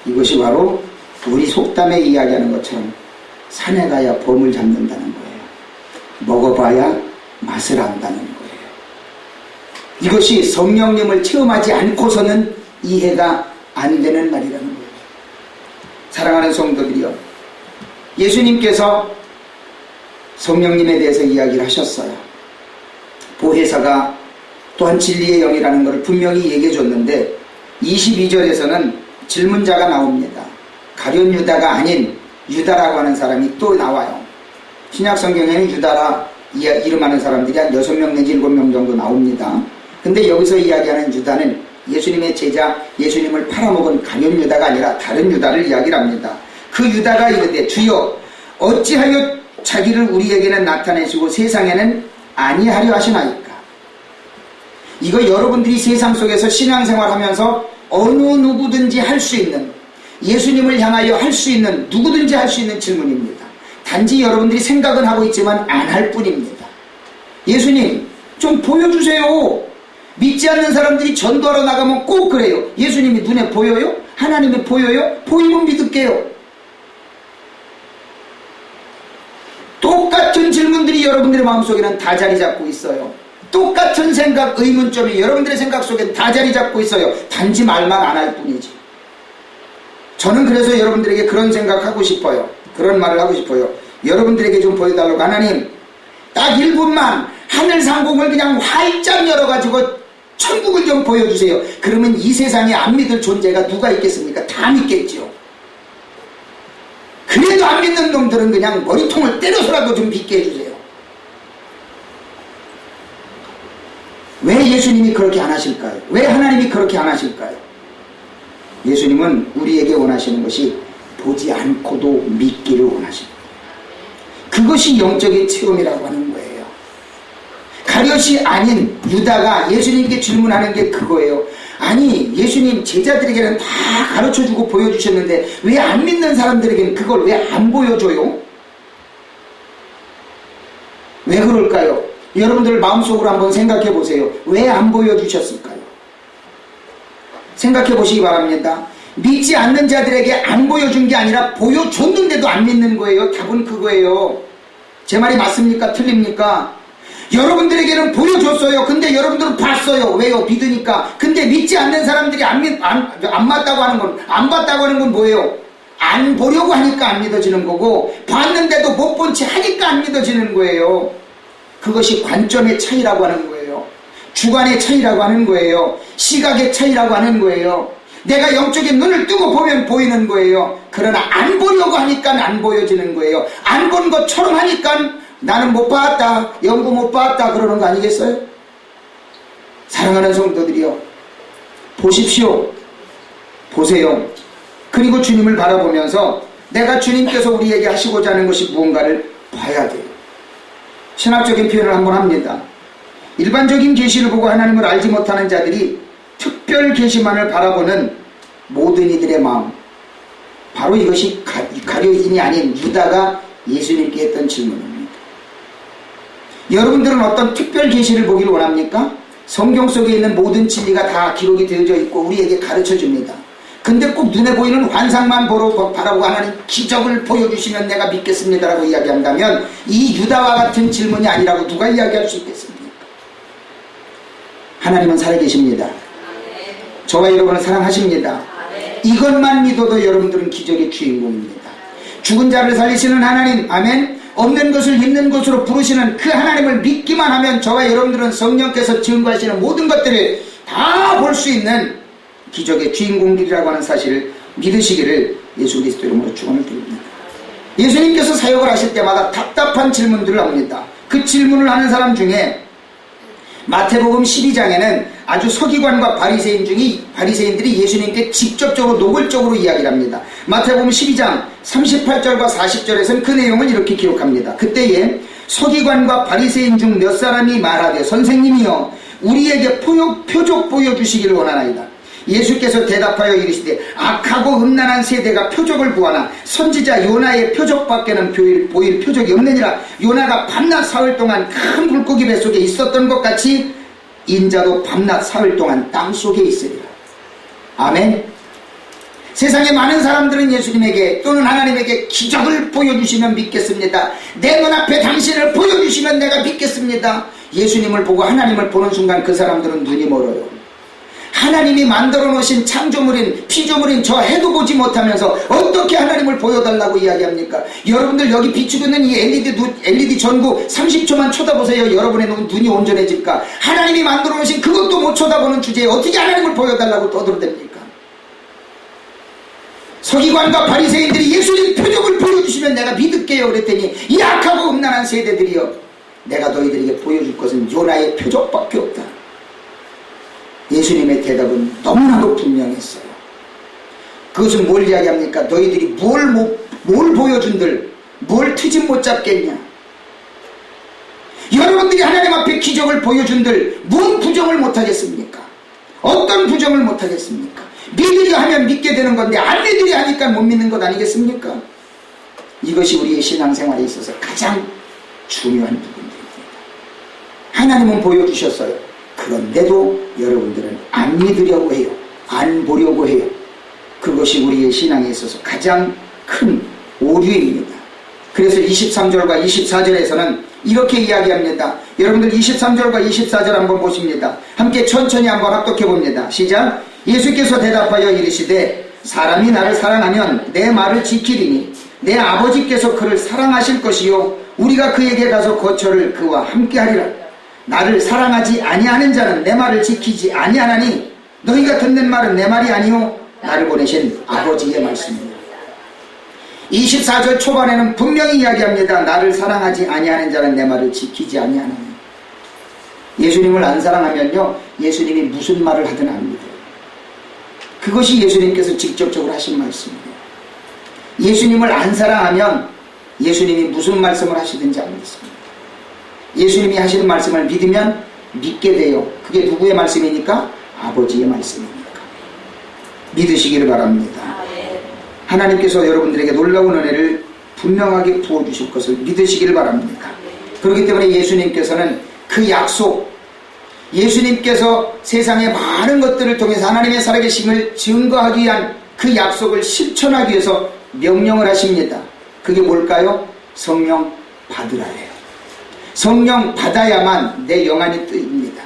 이것이 바로 우리 속담에 이야기하는 것처럼 산에 가야 봄을 잡는다는 거예요. 먹어봐야 맛을 안다는 거예요. 이것이 성령님을 체험하지 않고서는 이해가 안 되는 말이라는 거예요. 사랑하는 성도들이여, 예수님께서 성령님에 대해서 이야기를 하셨어요. 보혜사가 또한 진리의 영이라는 것을 분명히 얘기해 줬는데 22절에서는 질문자가 나옵니다. 가룟 유다가 아닌 유다라고 하는 사람이 또 나와요. 신약 성경에는 유다라 이름하는 사람들이 한 6명 내지 7명 정도 나옵니다. 근데 여기서 이야기하는 유다는 예수님의 제자, 예수님을 팔아먹은 가룟 유다가 아니라 다른 유다를 이야기를 합니다. 그 유다가 이르되 주여 어찌하여 자기를 우리에게는 나타내시고 세상에는 아니하려 하시나이까. 이거 여러분들이 세상 속에서 신앙생활하면서 어느 누구든지 할 수 있는, 예수님을 향하여 할 수 있는, 누구든지 할 수 있는 질문입니다. 단지 여러분들이 생각은 하고 있지만 안 할 뿐입니다. 예수님 좀 보여주세요. 믿지 않는 사람들이 전도하러 나가면 꼭 그래요. 예수님이 눈에 보여요? 하나님이 보여요? 보이면 믿을게요. 똑같은 질문들이 여러분들의 마음속에는 다 자리 잡고 있어요. 똑같은 생각, 의문점이 여러분들의 생각 속에 다 자리 잡고 있어요. 단지 말만 안 할 뿐이지. 저는 그래서 여러분들에게 그런 생각하고 싶어요. 그런 말을 하고 싶어요. 여러분들에게 좀 보여달라고. 하나님 딱 1분만 하늘 상공을 그냥 활짝 열어가지고 천국을 좀 보여주세요. 그러면 이 세상에 안 믿을 존재가 누가 있겠습니까? 다 믿겠죠. 그래도 안 믿는 놈들은 그냥 머리통을 때려서라도 좀 믿게 해주세요. 왜 예수님이 그렇게 안 하실까요? 왜 하나님이 그렇게 안 하실까요? 예수님은 우리에게 원하시는 것이 보지 않고도 믿기를 원하십니다. 그것이 영적인 체험이라고 하는 거예요. 가룟이 아닌 유다가 예수님께 질문하는 게 그거예요. 아니 예수님 제자들에게는 다 가르쳐주고 보여주셨는데 왜 안 믿는 사람들에게는 그걸 왜 안 보여줘요? 왜 그럴까요? 여러분들 마음속으로 한번 생각해 보세요. 왜 안 보여주셨을까요? 생각해 보시기 바랍니다. 믿지 않는 자들에게 안 보여준 게 아니라 보여줬는데도 안 믿는 거예요. 답은 그거예요. 제 말이 맞습니까? 틀립니까? 여러분들에게는 보여줬어요. 근데 여러분들은 봤어요. 왜요? 믿으니까. 근데 믿지 않는 사람들이 안 맞다고 하는 건, 안 봤다고 하는 건 뭐예요? 안 보려고 하니까 안 믿어지는 거고, 봤는데도 못 본 채 하니까 안 믿어지는 거예요. 그것이 관점의 차이라고 하는 거예요. 주관의 차이라고 하는 거예요. 시각의 차이라고 하는 거예요. 내가 영적인 눈을 뜨고 보면 보이는 거예요. 그러나 안 보려고 하니까 안 보여지는 거예요. 안 본 것처럼 하니까 나는 못 봤다, 연구 못 봤다 그러는 거 아니겠어요? 사랑하는 성도들이여, 보십시오. 보세요. 그리고 주님을 바라보면서 내가 주님께서 우리에게 하시고자 하는 것이 무언가를 봐야 돼요. 신학적인 표현을 한번 합니다. 일반적인 계시를 보고 하나님을 알지 못하는 자들이 특별 계시만을 바라보는 모든 이들의 마음, 바로 이것이 가룟인이 아닌 유다가 예수님께 했던 질문입니다. 여러분들은 어떤 특별 계시를 보기를 원합니까? 성경 속에 있는 모든 진리가 다 기록이 되어져 있고 우리에게 가르쳐 줍니다. 근데 꼭 눈에 보이는 환상만 바라보고 하나님 기적을 보여주시면 내가 믿겠습니다라고 이야기한다면 이 유다와 같은 질문이 아니라고 누가 이야기할 수 있겠습니까? 하나님은 살아계십니다. 저와 여러분을 사랑하십니다. 이것만 믿어도 여러분들은 기적의 주인공입니다. 죽은 자를 살리시는 하나님, 아멘. 없는 것을 있는 것으로 부르시는 그 하나님을 믿기만 하면 저와 여러분들은 성령께서 증거하시는 모든 것들을 다 볼 수 있는 기적의 주인공들이라고 하는 사실을 믿으시기를 예수 그리스도 이름으로 축원을 드립니다. 예수님께서 사역을 하실 때마다 답답한 질문들을 합니다. 그 질문을 하는 사람 중에 마태복음 12장에는 아주 서기관과 바리새인들이 예수님께 직접적으로 노골적으로 이야기를 합니다. 마태복음 12장 38절과 40절에서는 그 내용을 이렇게 기록합니다. 그때에 서기관과 바리새인 중 몇 사람이 말하되 선생님이여 우리에게 표적 보여주시기를 원하나이다. 예수께서 대답하여 이르시되 악하고 음란한 세대가 표적을 구하나 선지자 요나의 표적밖에는 보일 표적이 없느니라. 요나가 밤낮 사흘 동안 큰 물고기 뱃속에 있었던 것 같이 인자도 밤낮 사흘 동안 땅속에 있으리라. 아멘. 세상에 많은 사람들은 예수님에게 또는 하나님에게 기적을 보여주시면 믿겠습니다. 내 눈앞에 당신을 보여주시면 내가 믿겠습니다. 예수님을 보고 하나님을 보는 순간 그 사람들은 눈이 멀어요. 하나님이 만들어 놓으신 창조물인 피조물인 저 해도 보지 못하면서 어떻게 하나님을 보여달라고 이야기합니까? 여러분들 여기 비추고 있는 이 LED 전구 30초만 쳐다보세요. 여러분의 눈이 온전해질까? 하나님이 만들어 놓으신 그것도 못 쳐다보는 주제에 어떻게 하나님을 보여달라고 떠들어댑니까? 서기관과 바리새인들이 예수님 표적을 보여주시면 내가 믿을게요 그랬더니 이 악하고 음란한 세대들이여 내가 너희들에게 보여줄 것은 요나의 표적밖에 없다. 예수님의 대답은 너무나도 분명했어요. 그것은 뭘 이야기합니까? 너희들이 뭘 보여준들 뭘 트집 못 잡겠냐. 여러분들이 하나님 앞에 기적을 보여준들 뭔 부정을 못하겠습니까? 어떤 부정을 못하겠습니까? 믿으려 하면 믿게 되는 건데 안 믿으려 하니까 못 믿는 것 아니겠습니까? 이것이 우리의 신앙생활에 있어서 가장 중요한 부분입니다. 하나님은 보여주셨어요. 그런데도 여러분들은 안 믿으려고 해요. 안 보려고 해요. 그것이 우리의 신앙에 있어서 가장 큰 오류입니다. 그래서 23절과 24절에서는 이렇게 이야기합니다. 여러분들 23절과 24절 한번 보십니다. 함께 천천히 한번 합독해 봅니다. 시작. 예수께서 대답하여 이르시되 사람이 나를 사랑하면 내 말을 지키리니 내 아버지께서 그를 사랑하실 것이요 우리가 그에게 가서 거처를 그와 함께 하리라. 나를 사랑하지 아니하는 자는 내 말을 지키지 아니하나니 너희가 듣는 말은 내 말이 아니요 나를 보내신 아버지의 말씀입니다. 24절 초반에는 분명히 이야기합니다. 나를 사랑하지 아니하는 자는 내 말을 지키지 아니하나니. 예수님을 안 사랑하면요 예수님이 무슨 말을 하든 안 믿어요. 그것이 예수님께서 직접적으로 하신 말씀이에요. 예수님을 안 사랑하면 예수님이 무슨 말씀을 하시든지 안 믿습니다. 예수님이 하시는 말씀을 믿으면 믿게 돼요. 그게 누구의 말씀이니까? 아버지의 말씀이니까. 믿으시기를 바랍니다. 하나님께서 여러분들에게 놀라운 은혜를 분명하게 부어주실 것을 믿으시기를 바랍니다. 그렇기 때문에 예수님께서는 그 약속, 예수님께서 세상의 많은 것들을 통해서 하나님의 살아계심을 증거하기 위한 그 약속을 실천하기 위해서 명령을 하십니다. 그게 뭘까요? 성령 받으라예요. 성령 받아야만 내 영안이 뜨입니다.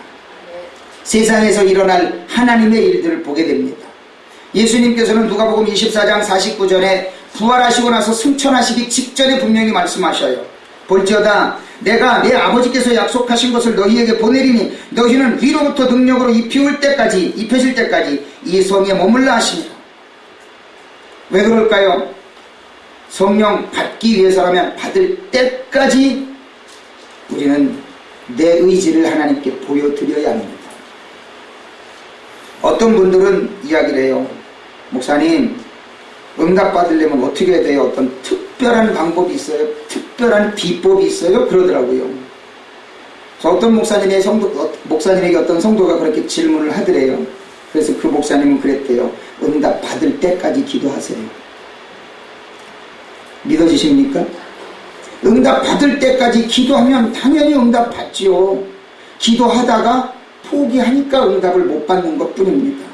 세상에서 일어날 하나님의 일들을 보게 됩니다. 예수님께서는 누가복음 24장 49절에 부활하시고 나서 승천하시기 직전에 분명히 말씀하셔요. 볼지어다 내가 내 아버지께서 약속하신 것을 너희에게 보내리니 너희는 위로부터 능력으로 입혀질 때까지 이 성에 머물러 하시니라. 왜 그럴까요? 성령 받기 위해서라면 받을 때까지 우리는 내 의지를 하나님께 보여드려야 합니다. 어떤 분들은 이야기를 해요. 목사님, 응답받으려면 어떻게 해야 돼요? 어떤 특별한 방법이 있어요? 특별한 비법이 있어요? 그러더라고요. 저 어떤 목사님에게 어떤 성도가 그렇게 질문을 하더래요. 그래서 그 목사님은 그랬대요. 응답 받을 때까지 기도하세요. 믿어지십니까? 응답 받을 때까지 기도하면 당연히 응답 받지요. 기도하다가 포기하니까 응답을 못 받는 것 뿐입니다.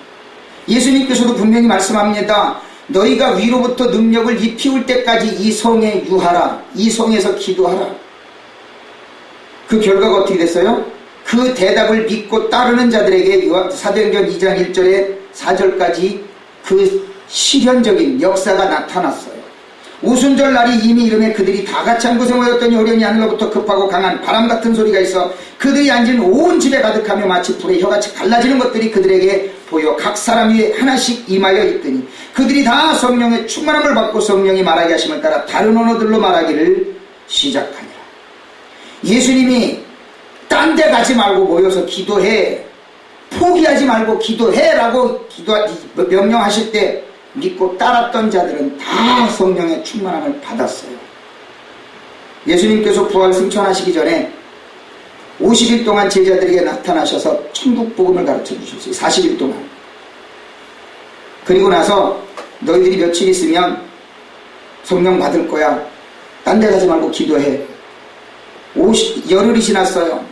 예수님께서도 분명히 말씀합니다. 너희가 위로부터 능력을 입히울 때까지 이 성에 유하라. 이 성에서 기도하라. 그 결과가 어떻게 됐어요? 그 대답을 믿고 따르는 자들에게 사도행전 2장 1절에 4절까지 그 실현적인 역사가 나타났어요. 오순절 날이 이미 이르매 그들이 다 같이 한 곳에 모였더니 호련히 하늘로부터 급하고 강한 바람 같은 소리가 있어 그들이 앉은 온 집에 가득하며 마치 불의 혀같이 갈라지는 것들이 그들에게 보여 각 사람 위에 하나씩 임하여 있더니 그들이 다 성령의 충만함을 받고 성령이 말하게 하심을 따라 다른 언어들로 말하기를 시작하니라. 예수님이 딴 데 가지 말고 모여서 기도해. 포기하지 말고 기도해라고 명령하실 때 믿고 따랐던 자들은 다 성령의 충만함을 받았어요. 예수님께서 부활 승천하시기 전에 50일 동안 제자들에게 나타나셔서 천국 복음을 가르쳐 주셨어요. 40일 동안. 그리고 나서 너희들이 며칠 있으면 성령 받을 거야. 딴 데 가지 말고 기도해. 열흘이 지났어요.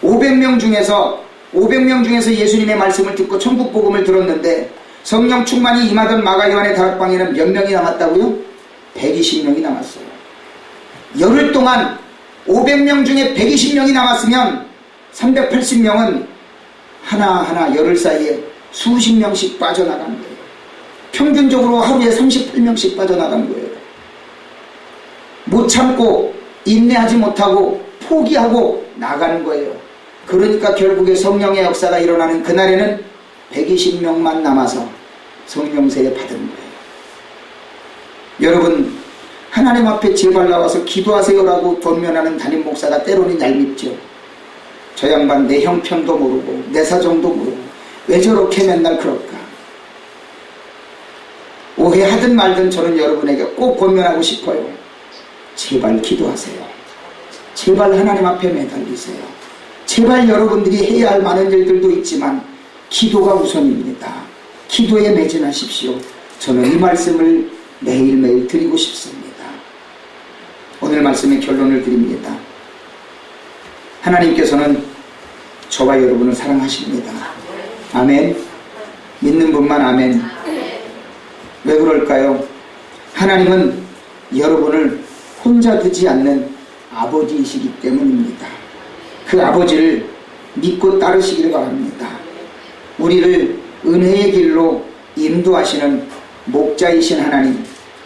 500명 중에서 예수님의 말씀을 듣고 천국 복음을 들었는데 성령 충만이 임하던 마가 요한의 다락방에는 몇 명이 남았다고요? 120명이 남았어요. 열흘 동안 500명 중에 120명이 남았으면 380명은 하나하나 열흘 사이에 수십 명씩 빠져나가는 거예요. 평균적으로 하루에 38명씩 빠져나가는 거예요. 못 참고 인내하지 못하고 포기하고 나가는 거예요. 그러니까 결국에 성령의 역사가 일어나는 그날에는 120명만 남아서 성령 세례 받은 거예요. 여러분, 하나님 앞에 제발 나와서 기도하세요라고 권면하는 담임 목사가 때로는 얄밉죠. 저 양반 내 형편도 모르고 내 사정도 모르고 왜 저렇게 맨날 그럴까? 오해하든 말든 저는 여러분에게 꼭 권면하고 싶어요. 제발 기도하세요. 제발 하나님 앞에 매달리세요. 제발 여러분들이 해야 할 많은 일들도 있지만 기도가 우선입니다. 기도에 매진하십시오. 저는 이 말씀을 매일매일 드리고 싶습니다. 오늘 말씀의 결론을 드립니다. 하나님께서는 저와 여러분을 사랑하십니다. 아멘. 믿는 분만 아멘. 왜 그럴까요? 하나님은 여러분을 혼자 두지 않는 아버지이시기 때문입니다. 그 아버지를 믿고 따르시기를 바랍니다. 우리를 은혜의 길로 인도하시는 목자이신 하나님,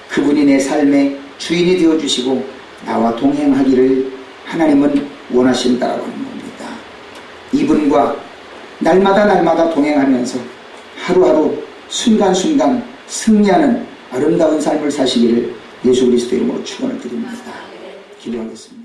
그분이 내 삶의 주인이 되어주시고 나와 동행하기를 하나님은 원하신다라고 하는 겁니다. 이분과 날마다 동행하면서 하루하루 순간순간 승리하는 아름다운 삶을 사시기를 예수 그리스도의 이름으로 축원을 드립니다. 기도하겠습니다.